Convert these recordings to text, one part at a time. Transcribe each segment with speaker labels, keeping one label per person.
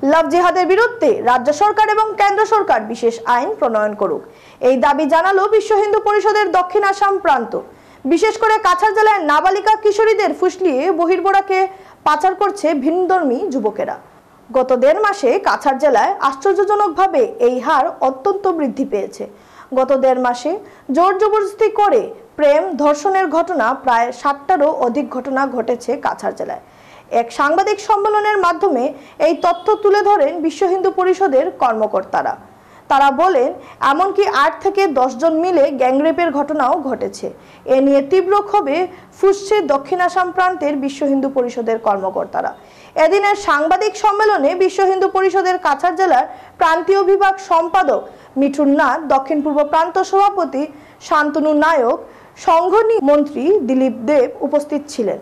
Speaker 1: লাভ জিহাদের বিরুদ্ধে রাজ্য সরকার এবং কেন্দ্র সরকার বিশেষ আইন প্রণয়ন করুক, এই দাবি জানালো বিশ্ব হিন্দু পরিষদের দক্ষিণ আসাম প্রান্ত। বিশেষ করে কাছাড় জেলায় নাবালিকা কিশোরীদের ফুসলিয়ে বহির্বরাকে পাচার করছে ভিন্নধর্মী যুবকেরা। গত 1.5 মাসে কাছাড় জেলায় আশ্চর্যজনকভাবে এই হার অত্যন্ত বৃদ্ধি পেয়েছে। গত 1.5 মাসে জোর জবরদস্তি করে প্রেম ধর্ষণের ঘটনা প্রায় 60টারও অধিক ঘটনা ঘটেছে কাছাড় জেলায়। এক সাংবাদিক সম্মেলনের মাধ্যমে এই তথ্য তুলে ধরেন বিশ্ব হিন্দু পরিষদের কর্মকর্তারা। তারা বলেন, এমনকি 8 থেকে 10 জন মিলে গ্যাংরেপের ঘটনাও ঘটেছে। এ নিয়ে তীব্র ক্ষোভে ফুঁসছে দক্ষিণ আসাম প্রান্তের বিশ্ব হিন্দু পরিষদের কর্মকর্তারা। এদিনের সাংবাদিক সম্মেলনে বিশ্ব হিন্দু পরিষদের কাছাড় জেলার প্রান্তীয় বিভাগ সম্পাদক মিঠুন নাথ, দক্ষিণ পূর্ব প্রান্ত সভাপতি শান্তনু নায়ক, সংঘ মন্ত্রী দিলীপ দেব উপস্থিত ছিলেন।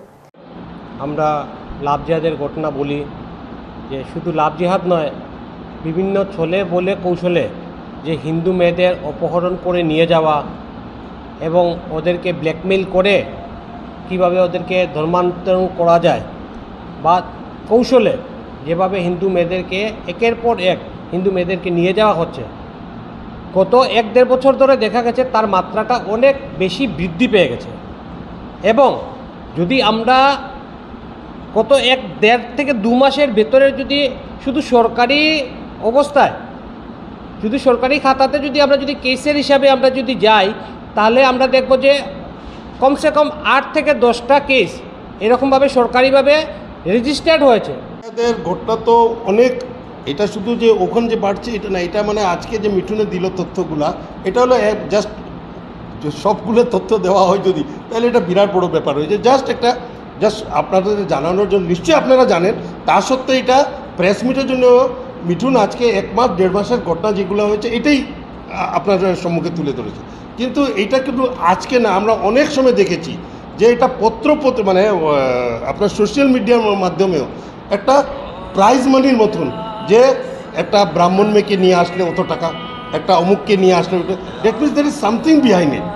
Speaker 2: আমরা লাভ জিহাদের ঘটনা বলি যে শুধু লাভ জিহাদ নয়, বিভিন্ন ছলে বলে কৌশলে যে হিন্দু মেয়েদের অপহরণ করে নিয়ে যাওয়া এবং ওদেরকে ব্ল্যাকমেইল করে কিভাবে ওদেরকে ধর্মান্তরণ করা যায় বা কৌশলে যেভাবে হিন্দু মেয়েদেরকে একের পর এক হিন্দু মেয়েদেরকে নিয়ে যাওয়া হচ্ছে, গত 1-1.5 বছর ধরে দেখা গেছে তার মাত্রাটা অনেক বেশি বৃদ্ধি পেয়ে গেছে। এবং যদি আমরা গত 1-1.5 থেকে 2 মাসের ভেতরে যদি শুধু সরকারি অবস্থায়, শুধু সরকারি খাতাতে যদি আমরা যদি কেসের হিসাবে আমরা যদি যাই, তাহলে আমরা দেখব যে কমসে কম 8 থেকে 10টা কেস এরকমভাবে সরকারিভাবে রেজিস্টার্ড হয়েছে।
Speaker 3: এদের ঘটনা তো অনেক, এটা শুধু যে ওখানে যে বাড়ছে এটা না, এটা মানে আজকে যে মিঠুনে দিল তথ্যগুলা, এটা হলো জাস্ট সবগুলো তথ্য দেওয়া হয় যদি, তাহলে এটা বিরাট বড় ব্যাপার হয়েছে। জাস্ট আপনাদের জানানোর জন্য, নিশ্চয়ই আপনারা জানেন, তা সত্ত্বেও এটা প্রেস মিটের জন্য মিঠুন আজকে 1 মাস 1.5 মাসের ঘটনা যেগুলো হয়েছে এটাই আপনাদের সম্মুখে তুলে ধরেছে। কিন্তু এটা কিন্তু আজকে না, আমরা অনেক সময় দেখেছি যে এটা পত্র মানে আপনার সোশ্যাল মিডিয়ার মাধ্যমেও একটা প্রাইজ মানির মতন, যে একটা ব্রাহ্মণ মেয়েকে নিয়ে আসলে অত টাকা, একটা অমুককে নিয়ে আসলে, that means there is something behind it.